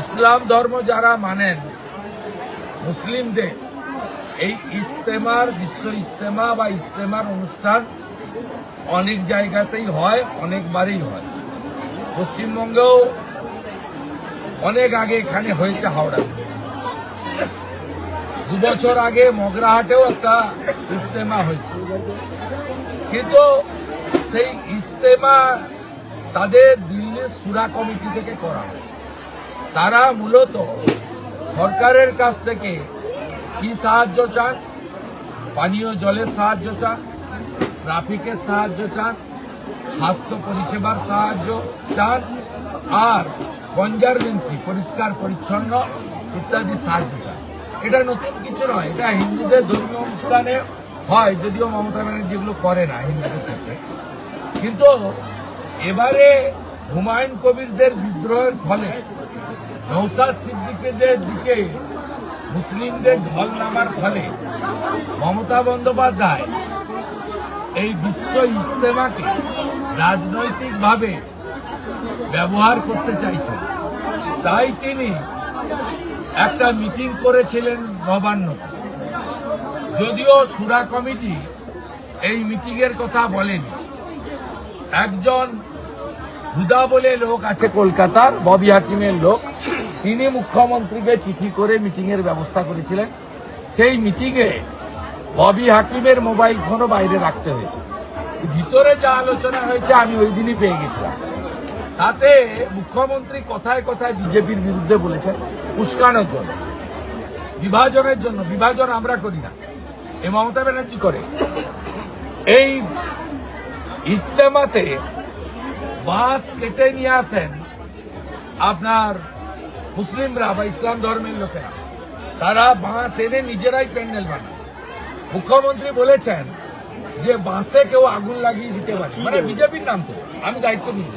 ইসলাম ধর্ম যারা মানেন মুসলিমদের এই ইজতেমার বিশ্ব ইজতেমা বা ইজতেমার অনুষ্ঠান অনেক জায়গাতেই হয়, অনেকবারই হয়। পশ্চিমবঙ্গেও অনেক আগে এখানে হয়েছে, হাওড়া 2 বছর আগে মগরাহাটেও একটা ইজতেমা হয়েছে। কিন্তু সেই ইজতেমা তাদের দিল্লির সুরা কমিটি থেকে করা হয়। তারা মূলত সরকারের কাছ থেকে কি সাহায্য চান? পানীয় জলের সাহায্য চান, ট্রাফিকের সাহায্য চান, স্বাস্থ্য পরিষেবার সাহায্য চান, আর কনজারভেন্সি পরিষ্কার পরিচ্ছন্ন ইত্যাদি সাহায্য চান। এটা নতুন কিছু নয়, এটা হিন্দুদের ধর্মীয় অনুষ্ঠানে হয়, যদিও মমতা ব্যানার্জি এগুলো করে না হিন্দুদের ক্ষেত্রে। কিন্তু এবারে হুমায়ুন কবিরদের বিদ্রোহের ফলে নওশাদ সিদ্দিকীদের দিকে মুসলিমদের ঢল নামার ফলে মমতা বন্দ্যোপাধ্যায় এই বিশ্ব ইজতেমাকে রাজনৈতিকভাবে ব্যবহার করতে চাইছেন। তাই তিনি একটা মিটিং করেছিলেন নবান্ন। যদিও সুরা কমিটি এই মিটিংয়ের কথা বলেনি, একজন হুদা বলে লোক আছে কলকাতার, ববি হাকিমের লোক, তিনি মুখ্যমন্ত্রীকে চিঠি করে মিটিংয়ের ব্যবস্থা করেছিলেন। সেই মিটিংয়ে ববি হাকিমের মোবাইল ফোনও বাইরে রাখতে হয়েছে। ভিতরে যা আলোচনা হয়েছে আমি ওই দিনই পেয়ে গেছিলাম। তাতে মুখ্যমন্ত্রী কথায় কথায় বিজেপির বিরুদ্ধে বলেছেন উস্কানোর জন্য, বিভাজনের জন্য। বিভাজন আমরা করি না, এ মমতা ব্যানার্জি করে। এই ইজতেমাতে বাঁশ কেটে নিয়ে আসেন আপনার মুসলিমরা বা ইসলাম ধর্মের লোকেরা, তারা বাঁশ এনে নিজেরাই প্যান্ডেল বানায়। মুখ্যমন্ত্রী বলেছেন যে বাঁশে কেউ আগুন লাগিয়ে দিতে পারে, মানে বিজেপির নাম তো, আমি দায়িত্ব নিয়ে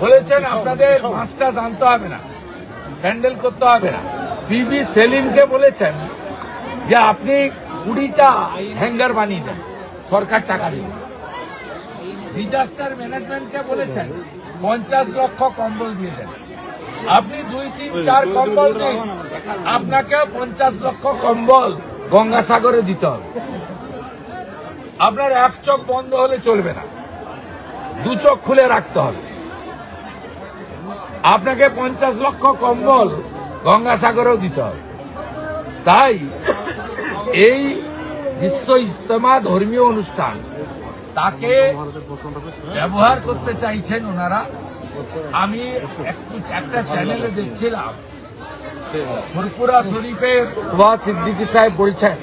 বলেছেন আপনাদের বাঁশটা জানতে হবে না, প্যান্ডেল করতে হবে না। পিবি সেলিমকে বলেছেন যে আপনি 20টা হ্যাঙ্গার বানিয়ে দেন, সরকার টাকা দিবে। ডিজাস্টার ম্যানেজমেন্টকে বলেছেন 50 লক্ষ কম্বল দিয়ে দেন। আপনি 2, 3, 4 কম্বল দিন, আপনাকে 50 লক্ষ কম্বল গঙ্গাসাগরে দিতে হবে। আপনার এক চোখ বন্ধ হলে চলবে না, 2 চোখ খুলে রাখতে হবে। আপনাকে 50 লক্ষ কম্বল গঙ্গাসাগরেও দিতে হবে। তাই এই বিশ্ব ইজতেমা ধর্মীয় অনুষ্ঠান তাকে ব্যবহার করতে চাইছেন ওনারা। আমি একটা চ্যানেলে দেখছিলাম, ফুরপুরা শরীফের ওয়াজ সিদ্দিকী সাহেব বলছেন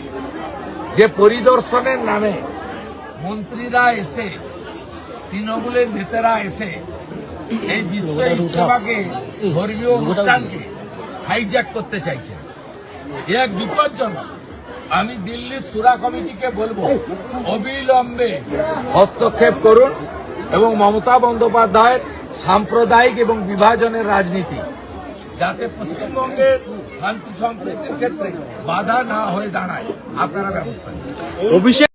যে পরিদর্শনের নামে মন্ত্রীরা এসে, তৃণমূলের নেতারা এসে এই বিশ্ব ইজতেমাকে ধর্মীয় অনুষ্ঠানকে হাইজ্যাক করতে চাইছেন। এক বিপজ্জনক। আমি দিল্লির সুরা কমিটিকে বলবো অবিলম্বে হস্তক্ষেপ করুন এবং মমতা বন্দ্যোপাধ্যায়ের সাম্প্রদায়িক এবং বিভাজনের রাজনীতি যাতে পশ্চিমবঙ্গের শান্তি সম্প্রীতির ক্ষেত্রে বাধা না হয়ে দাঁড়ায়, আপনারা ব্যবস্থা নিন।